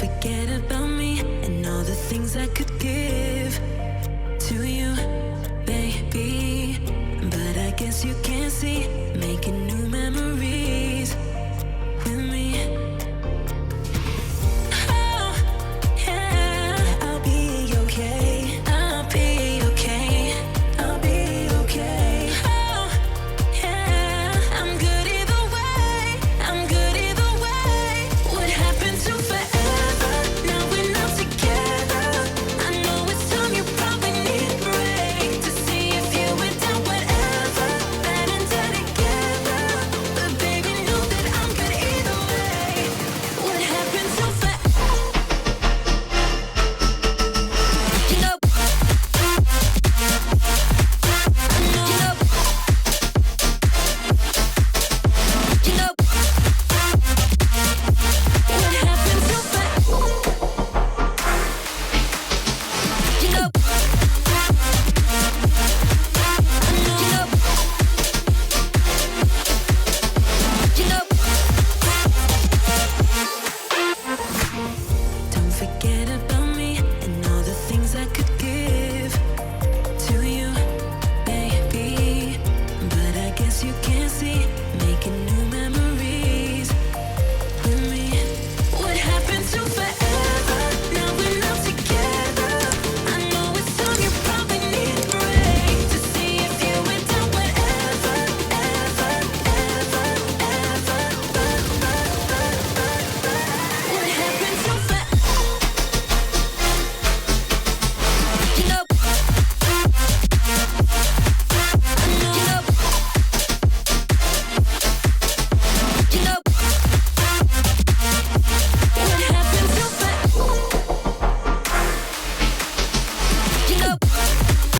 forget about me and all the things I could give to you, baby. But I guess you can't see, making new memories with me. Oh, yeah, I'll be okay. I'll be okay. I'll be okay. Oh, yeah, I'm good either way. I'm good either way. What happened to forever?